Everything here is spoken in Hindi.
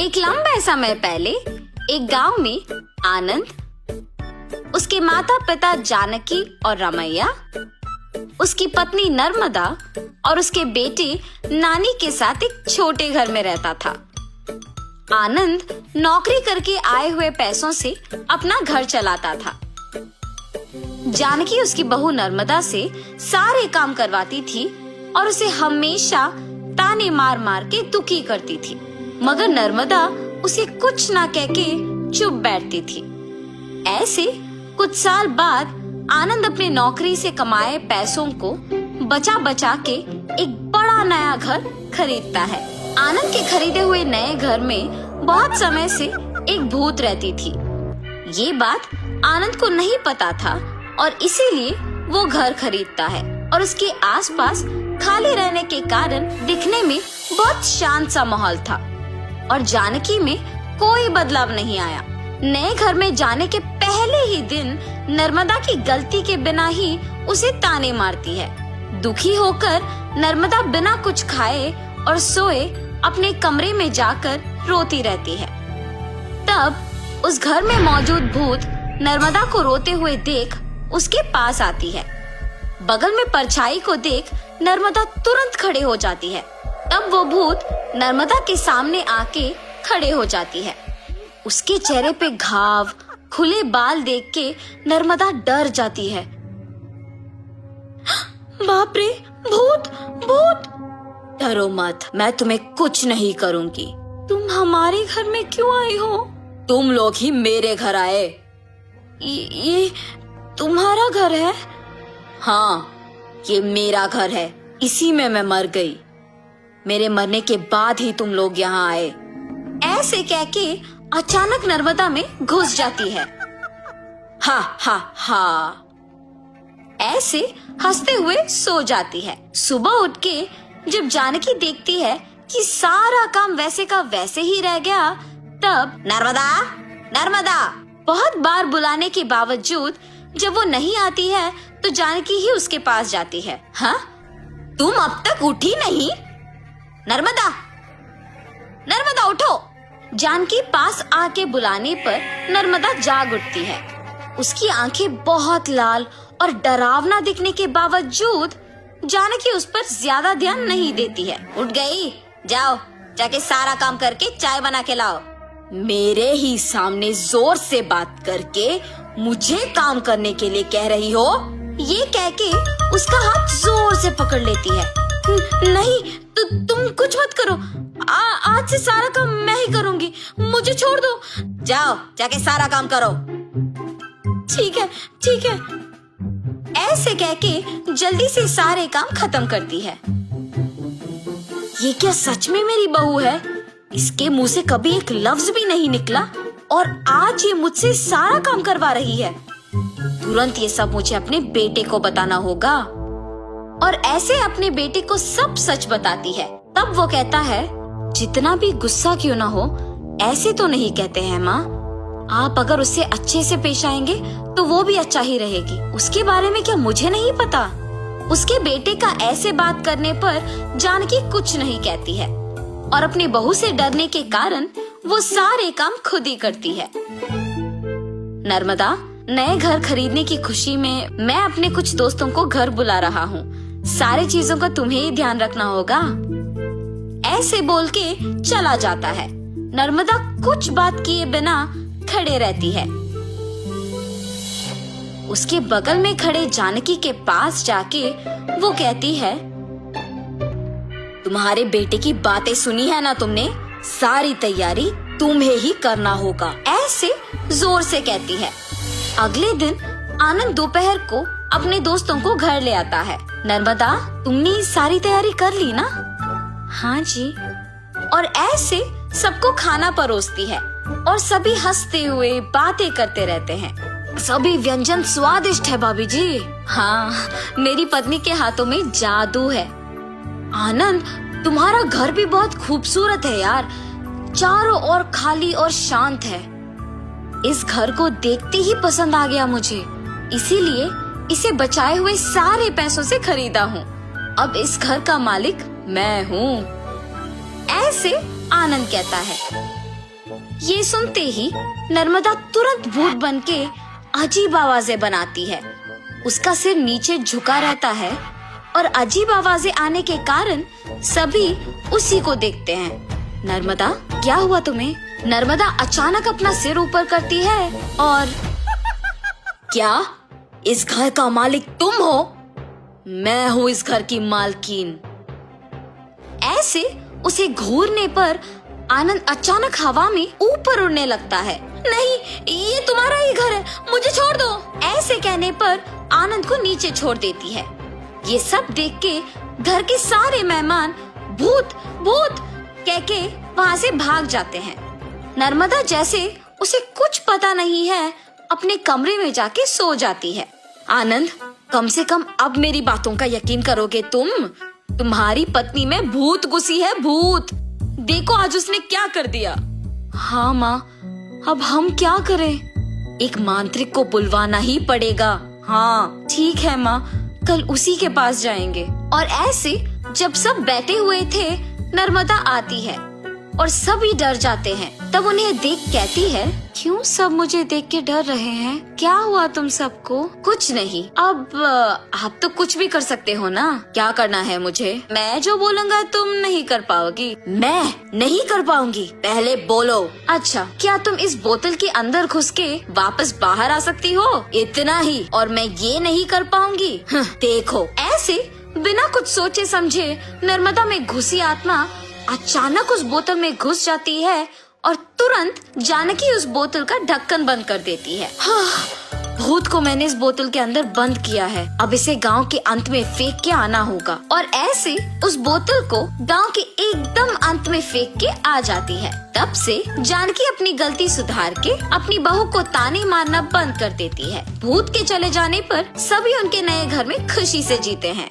एक लंबे समय पहले एक गांव में आनंद, उसके माता पिता जानकी और रमैया, उसकी पत्नी नर्मदा और उसके बेटे नानी के साथ एक छोटे घर में रहता था। आनंद नौकरी करके आए हुए पैसों से अपना घर चलाता था। जानकी उसकी बहू नर्मदा से सारे काम करवाती थी और उसे हमेशा ताने मार मार के दुखी करती थी, मगर नर्मदा उसे कुछ ना कह के चुप बैठती थी। ऐसे कुछ साल बाद आनंद अपने नौकरी से कमाए पैसों को बचा बचा के एक बड़ा नया घर खरीदता है। आनंद के खरीदे हुए नए घर में बहुत समय से एक भूत रहती थी। ये बात आनंद को नहीं पता था और इसीलिए वो घर खरीदता है और उसके आसपास खाली रहने के कारण दिखने में बहुत शांत सा माहौल था और जानकी में कोई बदलाव नहीं आया। नए घर में जाने के पहले ही दिन नर्मदा की गलती के बिना ही उसे ताने मारती है। दुखी होकर नर्मदा बिना कुछ खाए और सोए अपने कमरे में जाकर रोती रहती है। तब उस घर में मौजूद भूत नर्मदा को रोते हुए देख उसके पास आती है। बगल में परछाई को देख नर्मदा तुरंत खड़े हो जाती है। तब वो भूत नर्मदा के सामने आके खड़े हो जाती है। उसके चेहरे पे घाव, खुले बाल देख के नर्मदा डर जाती है। बाप रे, भूत भूत! डरो मत, मैं तुम्हें कुछ नहीं करूंगी। तुम हमारे घर में क्यों आई हो? तुम लोग ही मेरे घर आए। ये तुम्हारा घर है? हाँ, ये मेरा घर है। इसी में मैं मर गई। मेरे मरने के बाद ही तुम लोग यहाँ आए। ऐसे कह के अचानक नर्मदा में घुस जाती है। हा हा हा, ऐसे हंसते हुए सो जाती है। सुबह उठ के जब जानकी देखती है कि सारा काम वैसे का वैसे ही रह गया, तब नर्मदा नर्मदा बहुत बार बुलाने के बावजूद जब वो नहीं आती है तो जानकी ही उसके पास जाती है। हाँ, तुम अब तक उठी नहीं? नर्मदा नर्मदा उठो! जानकी पास आके बुलाने पर नर्मदा जाग उठती है। उसकी आंखें बहुत लाल और डरावना दिखने के बावजूद जानकी उस पर ज्यादा ध्यान नहीं देती है। उठ गई? जाओ जाके सारा काम करके चाय बना के लाओ। मेरे ही सामने जोर से बात करके मुझे काम करने के लिए कह रही हो? ये कह के उसका हाथ जोर से पकड़ लेती है। नहीं, तुम कुछ मत करो। आज से सारा काम मैं ही करूंगी, मुझे छोड़ दो। जाओ जाके सारा काम करो। ठीक है ठीक है। ऐसे कह के जल्दी से सारे काम खत्म करती है। ये क्या सच में मेरी बहू है? इसके मुंह से कभी एक लफ्ज भी नहीं निकला और आज ये मुझसे सारा काम करवा रही है। तुरंत ये सब मुझे अपने बेटे को बताना होगा। और ऐसे अपने बेटे को सब सच बताती है। तब वो कहता है, जितना भी गुस्सा क्यों ना हो, ऐसे तो नहीं कहते हैं माँ। आप अगर उससे अच्छे से पेश आएंगे तो वो भी अच्छा ही रहेगी। उसके बारे में क्या मुझे नहीं पता? उसके बेटे का ऐसे बात करने पर जानकी कुछ नहीं कहती है और अपनी बहू से डरने के कारण वो सारे काम खुद ही करती है। नर्मदा, नए घर खरीदने की खुशी में मैं अपने कुछ दोस्तों को घर बुला रहा हूँ। सारी चीजों का तुम्हें ही ध्यान रखना होगा। ऐसे बोल के चला जाता है। नर्मदा कुछ बात किए बिना खड़े रहती है। उसके बगल में खड़े जानकी के पास जाके वो कहती है, तुम्हारे बेटे की बातें सुनी है ना तुमने? सारी तैयारी तुम्हें ही करना होगा। ऐसे जोर से कहती है। अगले दिन आनंद दोपहर को अपने दोस्तों को घर ले आता है। नर्मदा, तुमने सारी तैयारी कर ली ना? हाँ जी। और ऐसे सबको खाना परोसती है और सभी हंसते हुए बातें करते रहते हैं। सभी व्यंजन स्वादिष्ट है भाभी जी। हाँ, मेरी पत्नी के हाथों में जादू है। आनंद, तुम्हारा घर भी बहुत खूबसूरत है यार। चारों ओर खाली और शांत है। इस घर को देखते ही पसंद आ गया मुझे, इसीलिए इसे बचाए हुए सारे पैसों से खरीदा हूँ। अब इस घर का मालिक मैं हूँ। ऐसे आनंद कहता है। ये सुनते ही नर्मदा तुरंत भूत बनके अजीब आवाजें बनाती है। उसका सिर नीचे झुका रहता है और अजीब आवाजें आने के कारण सभी उसी को देखते हैं। नर्मदा, क्या हुआ तुम्हें? नर्मदा अचानक अपना सिर ऊपर करती है और क्या इस घर का मालिक तुम हो? मैं हूँ इस घर की मालकिन। ऐसे उसे घूरने पर आनंद अचानक हवा में ऊपर उड़ने लगता है। नहीं, ये तुम्हारा ही घर है, मुझे छोड़ दो। ऐसे कहने पर आनंद को नीचे छोड़ देती है। ये सब देख के घर के सारे मेहमान भूत भूत कह के वहाँ से भाग जाते हैं। नर्मदा जैसे उसे कुछ पता नहीं है अपने कमरे में जाके सो जाती है। आनंद, कम से कम अब मेरी बातों का यकीन करोगे तुम? तुम्हारी पत्नी में भूत घुसी है, भूत। देखो आज उसने क्या कर दिया। हाँ माँ, अब हम क्या करें? एक मांत्रिक को बुलवाना ही पड़ेगा। हाँ ठीक है माँ, कल उसी के पास जाएंगे। और ऐसे जब सब बैठे हुए थे, नर्मदा आती है और सभी डर जाते हैं। तब उन्हें देख कहती है, क्यों सब मुझे देख के डर रहे हैं? क्या हुआ तुम सबको? कुछ नहीं, अब आप तो कुछ भी कर सकते हो ना। क्या करना है मुझे? मैं जो बोलूँगा तुम नहीं कर पाओगी। मैं नहीं कर पाऊंगी? पहले बोलो। अच्छा, क्या तुम इस बोतल के अंदर घुस के वापस बाहर आ सकती हो? इतना ही, और मैं ये नहीं कर पाऊंगी? देखो। ऐसे बिना कुछ सोचे समझे नर्मदा में घुसी आत्मा अचानक उस बोतल में घुस जाती है और तुरंत जानकी उस बोतल का ढक्कन बंद कर देती है। भूत को मैंने इस बोतल के अंदर बंद किया है, अब इसे गांव के अंत में फेंक के आना होगा। और ऐसे उस बोतल को गांव के एकदम अंत में फेंक के आ जाती है। तब से जानकी अपनी गलती सुधार के अपनी बहू को ताने मारना बंद कर देती है। भूत के चले जाने पर सभी उनके नए घर में खुशी से जीते हैं।